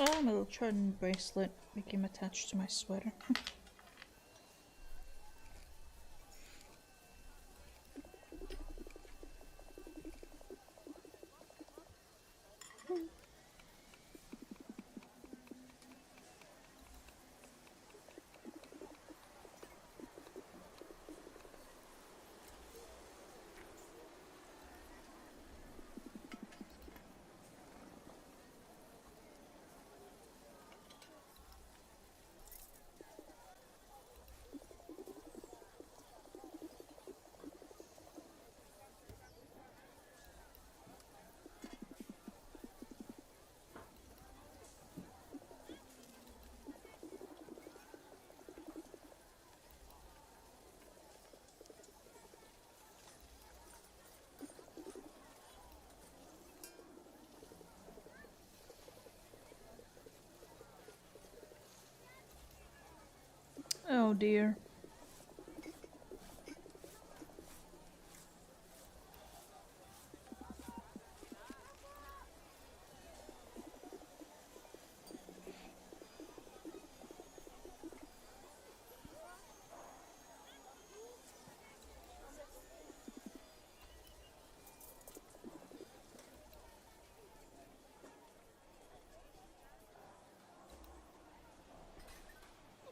Oh, my little Trident bracelet became attached to my sweater. Oh dear.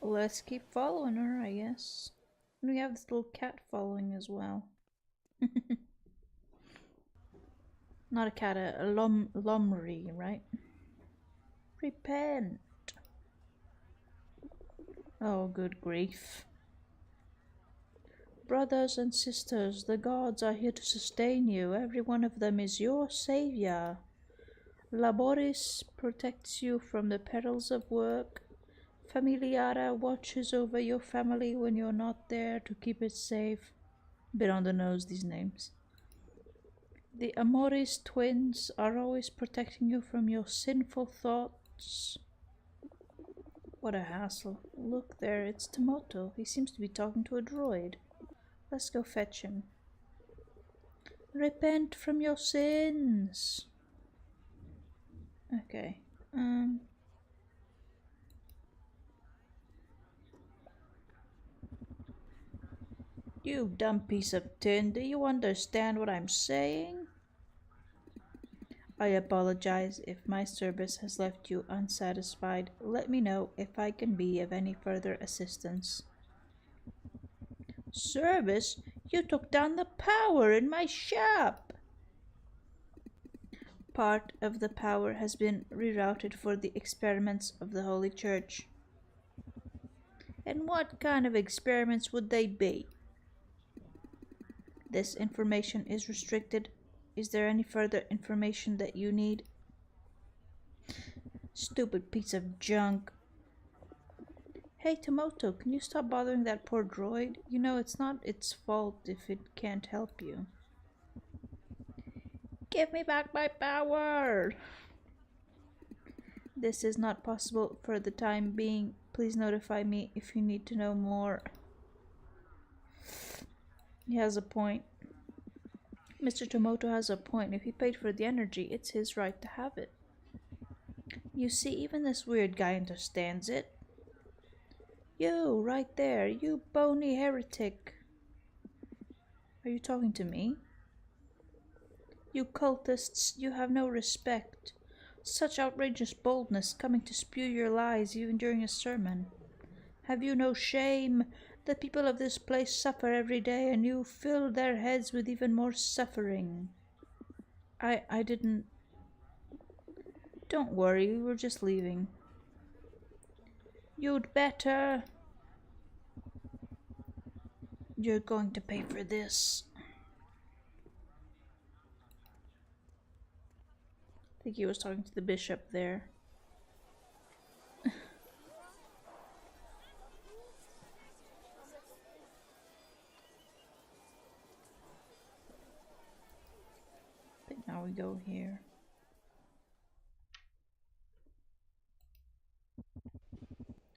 Let's keep following her, I guess. And we have this little cat following as well. Not a cat, a lomri, right? Repent. Oh, good grief. Brothers and sisters, the gods are here to sustain you. Every one of them is your savior. Laboris protects you from the perils of work. Familiara watches over your family when you're not there to keep it safe. Bit on the nose, these names. The Amoris twins are always protecting you from your sinful thoughts. What a hassle. Look there, it's Tomoto. He seems to be talking to a droid. Let's go fetch him. Repent from your sins. Okay. You dumb piece of tin, do you understand what I'm saying? I apologize if my service has left you unsatisfied. Let me know if I can be of any further assistance. Service? You took down the power in my shop! Part of the power has been rerouted for the experiments of the Holy Church. And what kind of experiments would they be? This information is restricted. Is there any further information that you need? Stupid piece of junk. Hey Tomoto, can you stop bothering that poor droid? You know, it's not its fault if it can't help you. Give me back my power! This is not possible for the time being. Please notify me if you need to know more. He has a point. Mr. Tomoto has a point. If he paid for the energy, it's his right to have it. You see, even this weird guy understands it. You, right there, you bony heretic. Are you talking to me? You cultists, you have no respect. Such outrageous boldness, coming to spew your lies even during a sermon. Have you no shame? The people of this place suffer every day, and you fill their heads with even more suffering. I didn't... Don't worry, we were just leaving. You'd better. You're going to pay for this. I think he was talking to the bishop there. But now we go here.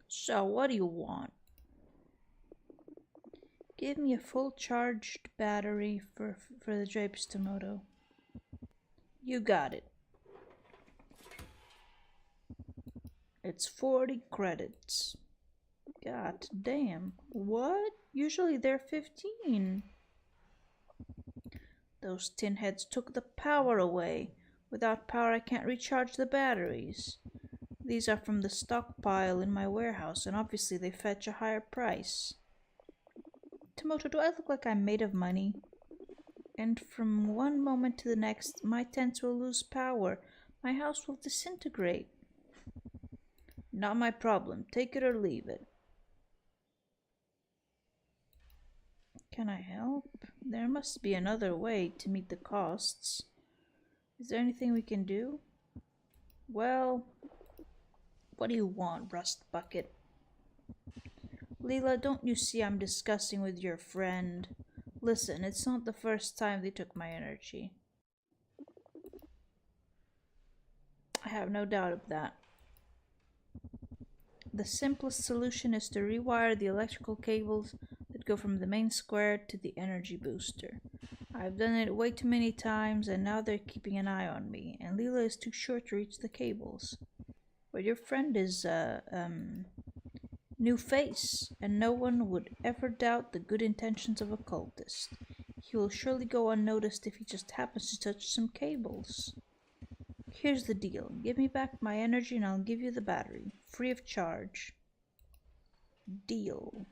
So, what do you want? Give me a full charged battery for the drapes, Tomoto. You got it. It's 40 credits. God damn. What? Usually they're 15. Those tin heads took the power away. Without power I can't recharge the batteries. These are from the stockpile in my warehouse, and obviously they fetch a higher price. Tomoto, do I look like I'm made of money? And from one moment to the next, my tents will lose power. My house will disintegrate. Not my problem. Take it or leave it. Can I help? There must be another way to meet the costs. Is there anything we can do? Well, what do you want, Rust Bucket? Leela, don't you see I'm discussing with your friend? Listen, it's not the first time they took my energy. I have no doubt of that. The simplest solution is to rewire the electrical cables that go from the main square to the energy booster. I've done it way too many times and now they're keeping an eye on me, and Leela is too short to reach the cables. But your friend is new face, and no one would ever doubt the good intentions of a cultist. He will surely go unnoticed if he just happens to touch some cables. Here's the deal. Give me back my energy and I'll give you the battery. Free of charge. Deal.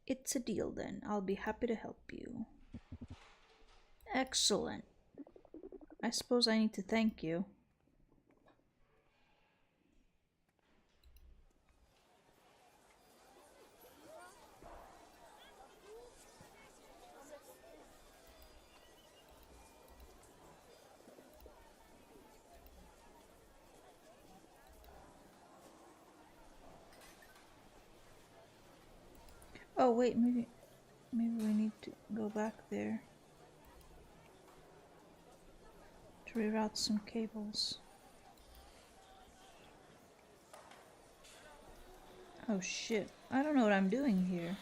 It's a deal then. I'll be happy to help you. Excellent. I suppose I need to thank you. Oh wait, maybe we need to go back there to reroute some cables. Oh shit, I don't know what I'm doing here.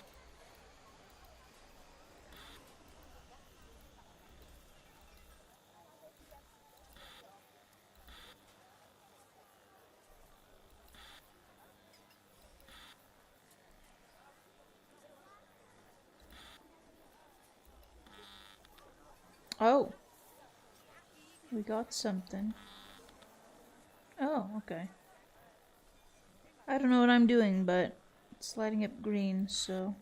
Oh, we got something. Oh, okay. I don't know what I'm doing, but it's lighting up green, so...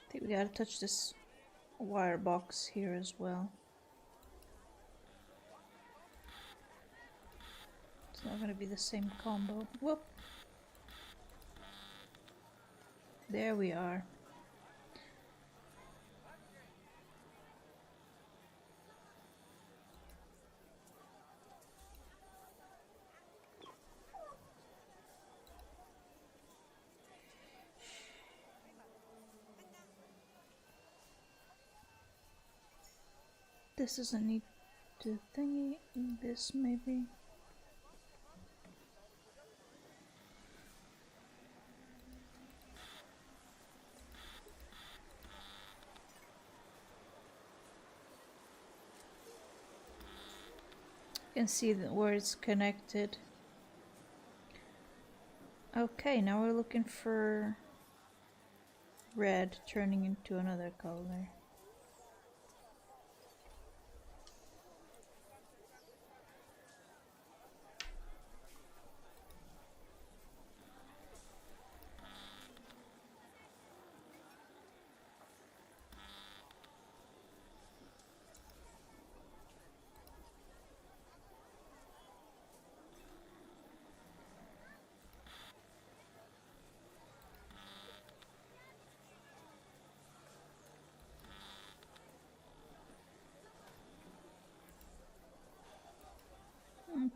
I think we gotta touch this wire box here as well. It's not gonna be the same combo. Whoop! There we are. This doesn't need to thingy. This maybe. You can see where it's connected. Okay, now we're looking for red turning into another color.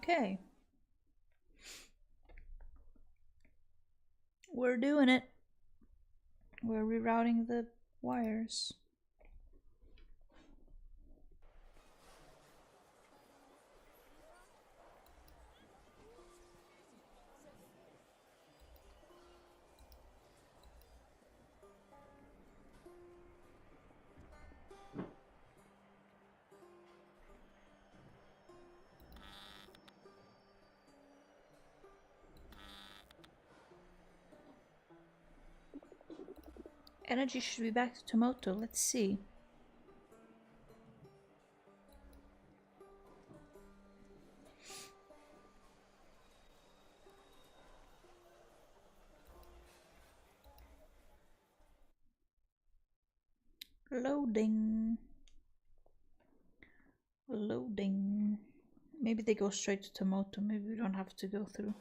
Okay. We're doing it. We're rerouting the wires. Energy should be back to Tomoto. Let's see. Loading. Loading. Maybe they go straight to Tomoto. Maybe we don't have to go through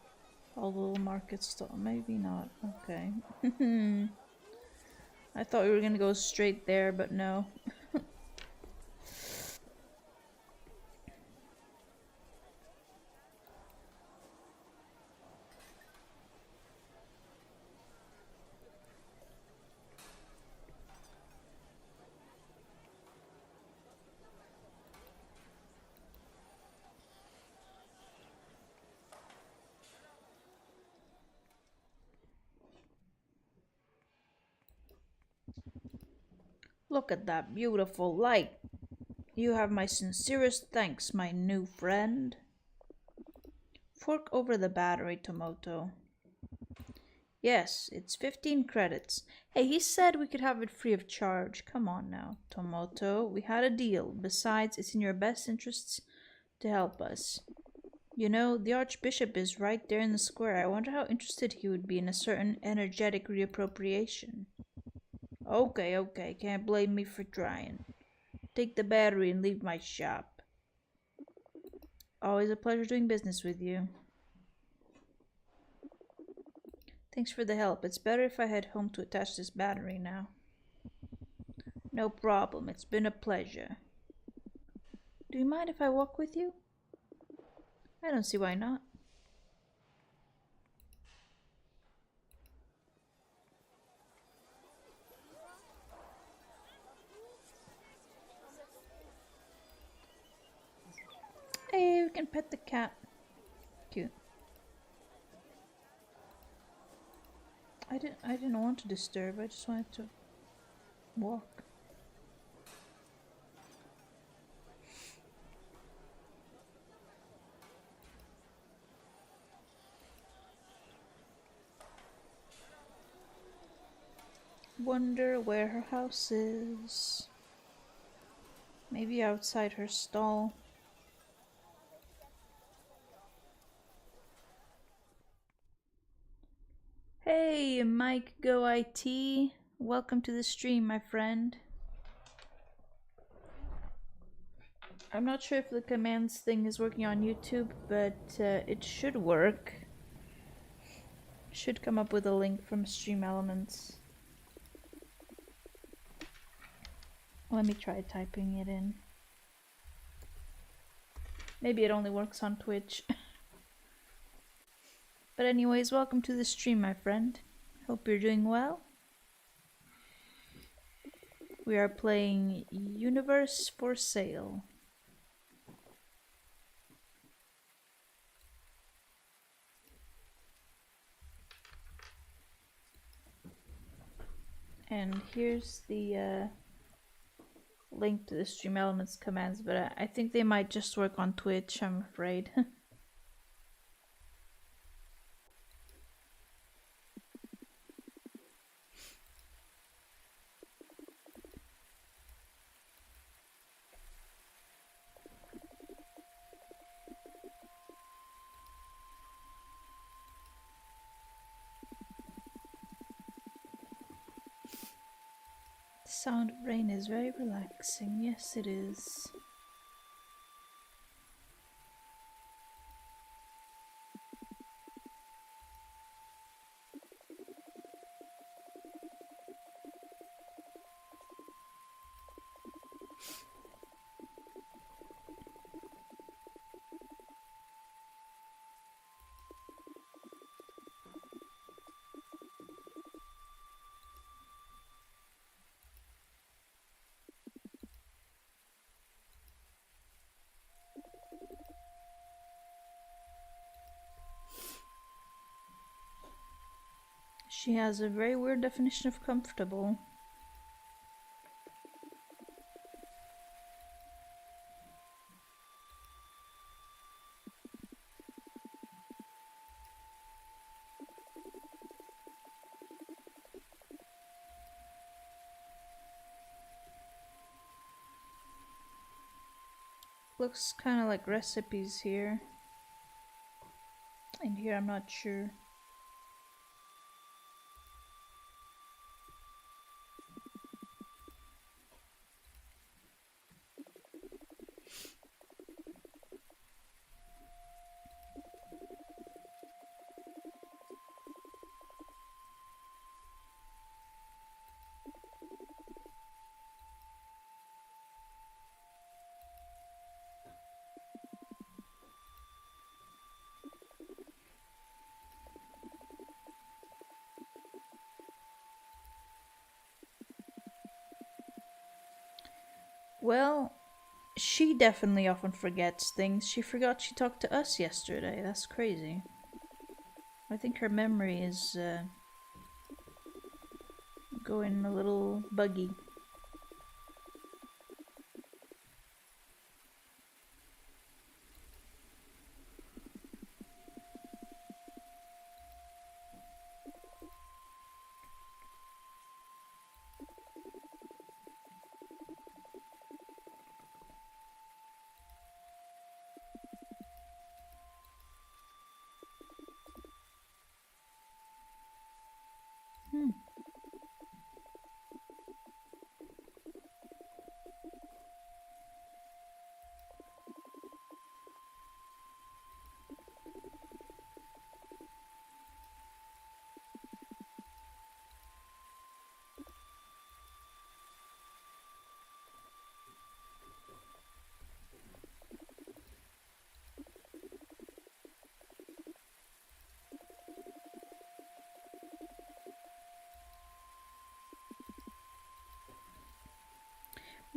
all the little market stuff. Maybe not. Okay. I thought we were gonna go straight there, but no. Look at that beautiful light. You have my sincerest thanks, my new friend. Fork over the battery, Tomoto. Yes, it's 15 credits. Hey, he said we could have it free of charge. Come on now, Tomoto. We had a deal. Besides, it's in your best interests to help us. You know, the Archbishop is right there in the square. I wonder how interested he would be in a certain energetic reappropriation. Okay, can't blame me for trying. Take the battery and leave my shop. Always a pleasure doing business with you. Thanks for the help. It's better if I head home to attach this battery now. No problem. It's been a pleasure. Do you mind if I walk with you? I don't see why not. Hey, we can pet the cat. Cute. I didn't want to disturb. I just wanted to walk. Wonder where her house is. Maybe outside her stall. Hey, Mike Go IT. Welcome to the stream, my friend. I'm not sure if the commands thing is working on YouTube, but it should work. Should come up with a link from Stream Elements. Let me try typing it in. Maybe it only works on Twitch. But anyways, welcome to the stream, my friend. Hope you're doing well. We are playing Universe for Sale. And here's the link to the Stream Elements commands, but I think they might just work on Twitch, I'm afraid. The sound of rain is very relaxing. Yes, it is. She has a very weird definition of comfortable. Looks kind of like recipes here. And here I'm not sure. Well, she definitely often forgets things. She forgot she talked to us yesterday. That's crazy. I think her memory is going a little buggy.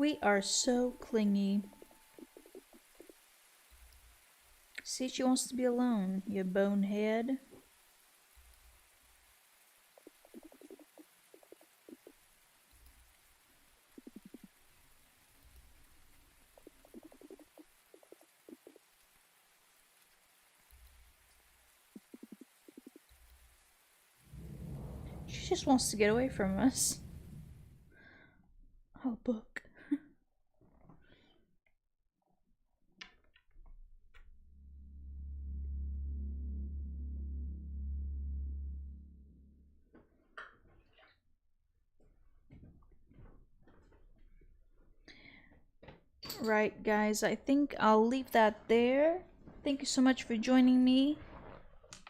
We are so clingy. See, she wants to be alone, you bonehead. She just wants to get away from us. Oh, book. Right, guys, I think I'll leave that there. Thank you so much for joining me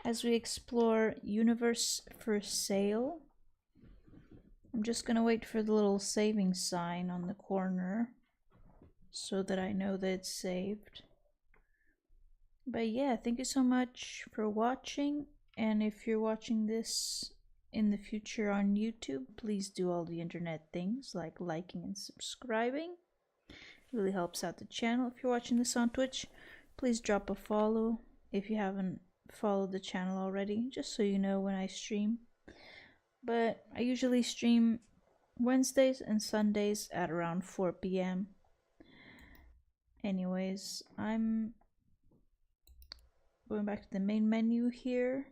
as we explore Universe for Sale. I'm just gonna wait for the little saving sign on the corner so that I know that it's saved. But yeah, thank you so much for watching, and if you're watching this in the future on YouTube, please do all the internet things like liking and subscribing. It really helps out the channel. If you're watching this on Twitch, please drop a follow if you haven't followed the channel already, just so you know when I stream. But I usually stream Wednesdays and Sundays at around 4 p.m. Anyways, I'm going back to the main menu here,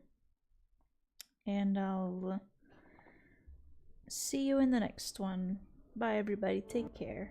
and I'll see you in the next one. Bye everybody, take care.